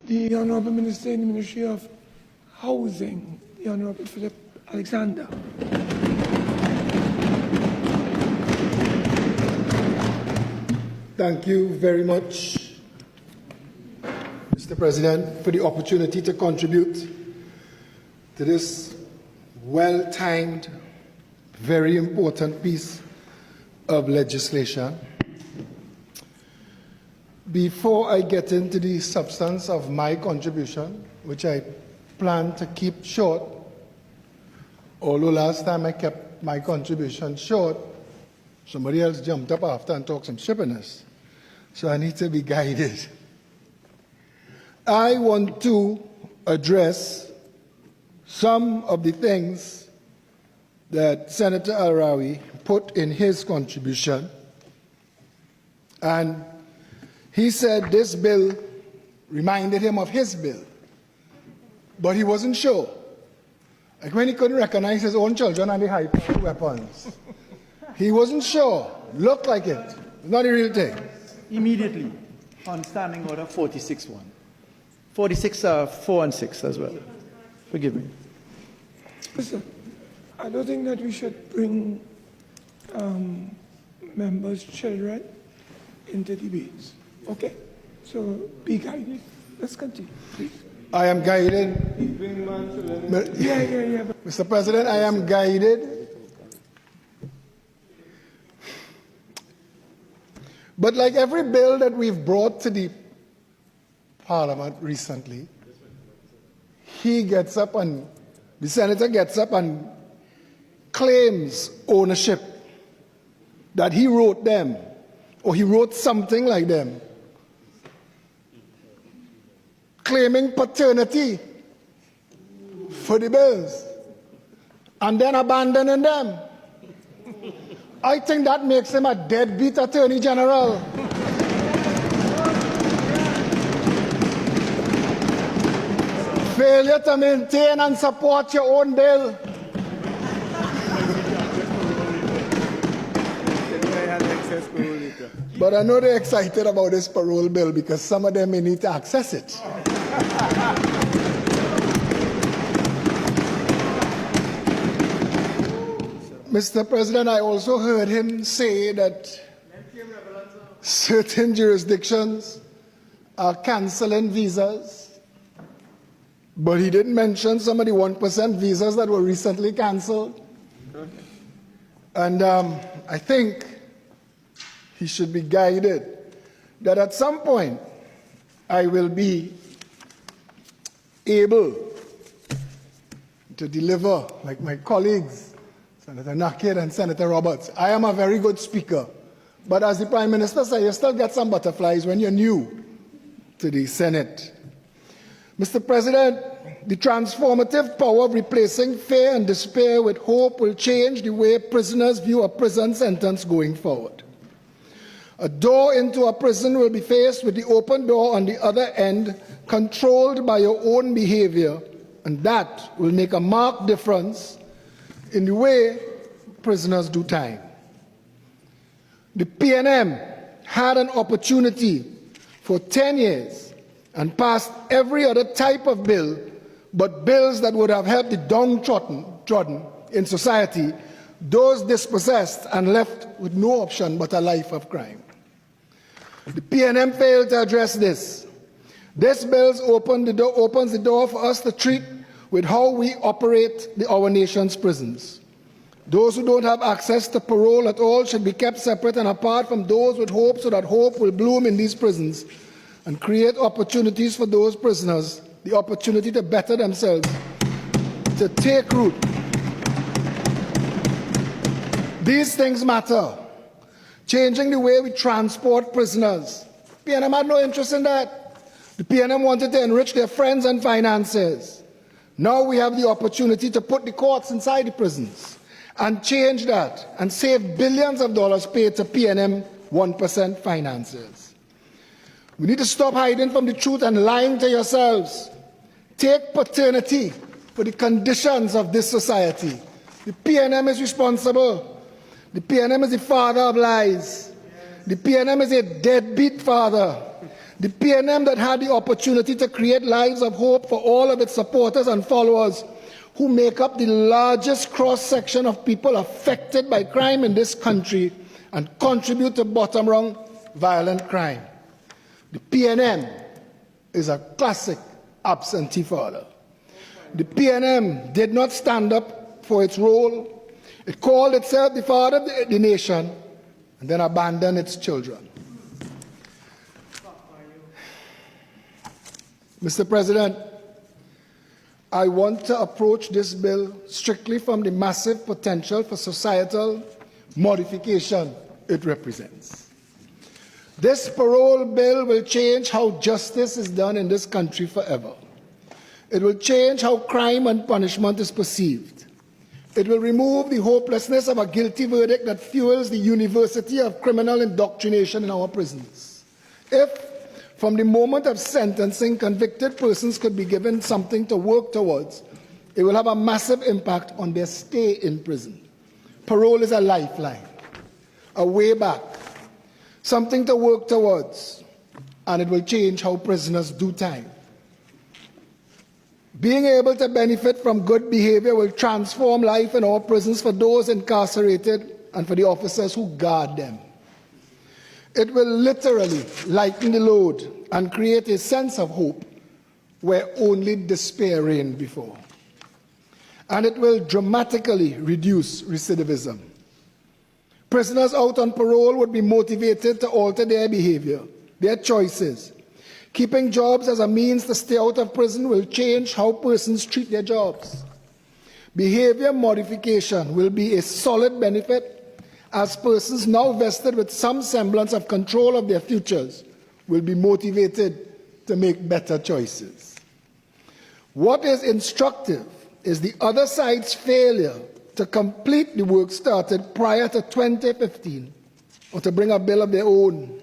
the Honourable Minister in the Ministry of Housing, the Honourable Philip Alexander. Thank you very much, Mr. President, for the opportunity to contribute to this well-timed, very important piece of legislation. Before I get into the substance of my contribution, which I plan to keep short, although last time I kept my contribution short, somebody else jumped up after and talked some shippiness. So I need to be guided. I want to address some of the things that Senator Al-Rawi put in his contribution. And he said this bill reminded him of his bill, but he wasn't sure. Like when he couldn't recognize his own children and the high-powered weapons. He wasn't sure. Looked like it. Not the real thing. Immediately on Standing Order 46-1. 46-4 and 6 as well. Forgive me. Listen, I don't think that we should bring members' children into debates. Okay? So be guided. Let's continue, please. I am guided. Yeah. Mr. President, I am guided. But like every bill that we've brought to the Parliament recently, he gets up and the senator gets up and claims ownership, that he wrote them, or he wrote something like them, claiming paternity for the bills, and then abandoning them. I think that makes him a deadbeat Attorney General. Failure to maintain and support your own bill. But I know they're excited about this parole bill because some of them may need to access it. Mr. President, I also heard him say that certain jurisdictions are canceling visas, but he didn't mention some of the 1% visas that were recently canceled. And I think he should be guided that at some point I will be able to deliver, like my colleagues, Senator Naked and Senator Roberts. I am a very good speaker, but as the Prime Minister said, you still get some butterflies when you're new to the Senate. Mr. President, the transformative power of replacing fear and despair with hope will change the way prisoners view a prison sentence going forward. A door into a prison will be faced with the open door on the other end, controlled by your own behavior, and that will make a marked difference in the way prisoners do time. The PNM had an opportunity for 10 years and passed every other type of bill, but bills that would have helped the downtrodden in society, those dispossessed and left with no option but a life of crime. The PNM failed to address this. This bill opens the door for us to treat with how we operate our nation's prisons. Those who don't have access to parole at all should be kept separate and apart from those with hope, so that hope will bloom in these prisons and create opportunities for those prisoners, the opportunity to better themselves, to take root. These things matter. Changing the way we transport prisoners. PNM had no interest in that. The PNM wanted to enrich their friends and finances. Now we have the opportunity to put the courts inside the prisons and change that and save billions of dollars paid to PNM 1% finances. We need to stop hiding from the truth and lying to yourselves. Take paternity for the conditions of this society. The PNM is responsible. The PNM is the father of lies. The PNM is a deadbeat father. The PNM that had the opportunity to create lives of hope for all of its supporters and followers who make up the largest cross-section of people affected by crime in this country and contribute to bottom-rung violent crime. The PNM is a classic absentee father. The PNM did not stand up for its role. It called itself the father of the nation and then abandoned its children. Mr. President, I want to approach this bill strictly from the massive potential for societal modification it represents. This parole bill will change how justice is done in this country forever. It will change how crime and punishment is perceived. It will remove the hopelessness of a guilty verdict that fuels the university of criminal indoctrination in our prisons. If, from the moment of sentencing, convicted persons could be given something to work towards, it will have a massive impact on their stay in prison. Parole is a lifeline, a way back, something to work towards, and it will change how prisoners do time. Being able to benefit from good behavior will transform life in our prisons for those incarcerated and for the officers who guard them. It will literally lighten the load and create a sense of hope where only despair reigned before. And it will dramatically reduce recidivism. Prisoners out on parole would be motivated to alter their behavior, their choices. Keeping jobs as a means to stay out of prison will change how persons treat their jobs. Behavior modification will be a solid benefit as persons now vested with some semblance of control of their futures will be motivated to make better choices. What is instructive is the other side's failure to complete the work started prior to 2015 or to bring a bill of their own.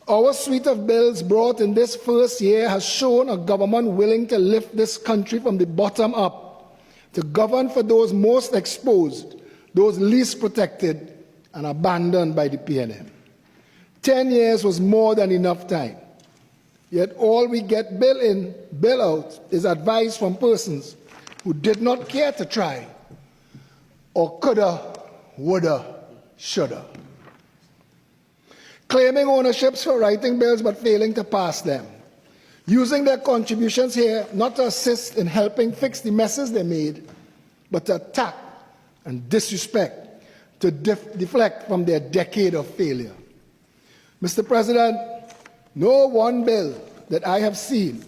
Our suite of bills brought in this first year has shown a government willing to lift this country from the bottom up, to govern for those most exposed, those least protected and abandoned by the PNM. 10 years was more than enough time. Yet all we get bill in, bill out is advice from persons who did not care to try or coulda, woulda, shoulda. Claiming ownerships for writing bills but failing to pass them. Using their contributions here not to assist in helping fix the messes they made, but to attack and disrespect, to deflect from their decade of failure. Mr. President, no one bill that I have seen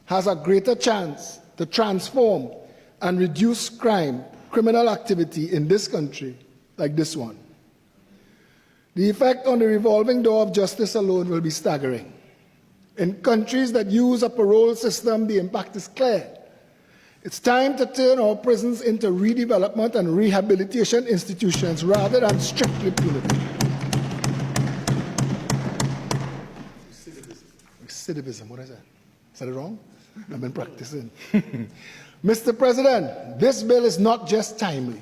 has a greater chance to transform and reduce crime, criminal activity in this country like this one. The effect on the revolving door of justice alone will be staggering. In countries that use a parole system, the impact is clear. It's time to turn our prisons into redevelopment and rehabilitation institutions rather than strictly punitive. Recidivism, what is that? Is that wrong? I've been practicing. Mr. President, this bill is not just timely.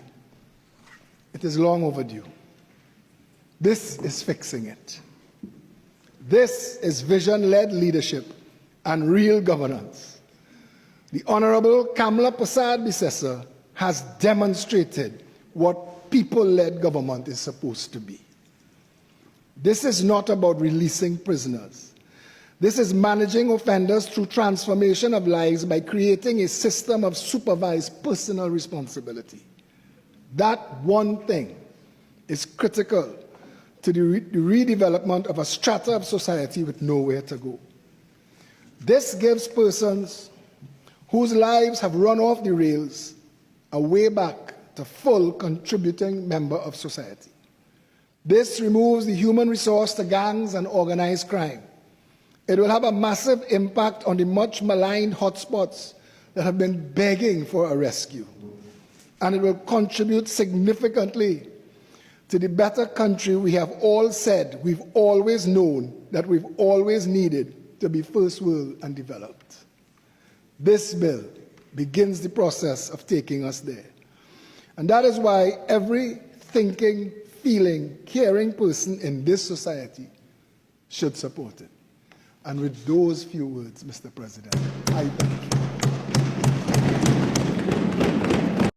It is long overdue. This is fixing it. This is vision-led leadership and real governance. The Honorable Kamla Persad-Bissessar has demonstrated what people-led government is supposed to be. This is not about releasing prisoners. This is managing offenders through transformation of lives by creating a system of supervised personal responsibility. That one thing is critical to the redevelopment of a strata of society with nowhere to go. This gives persons whose lives have run off the rails a way back to full contributing member of society. This removes the human resource to gangs and organized crime. It will have a massive impact on the much maligned hotspots that have been begging for a rescue. And it will contribute significantly to the better country we have all said we've always known that we've always needed to be first world and developed. This bill begins the process of taking us there. And that is why every thinking, feeling, caring person in this society should support it. And with those few words, Mr. President, I thank you.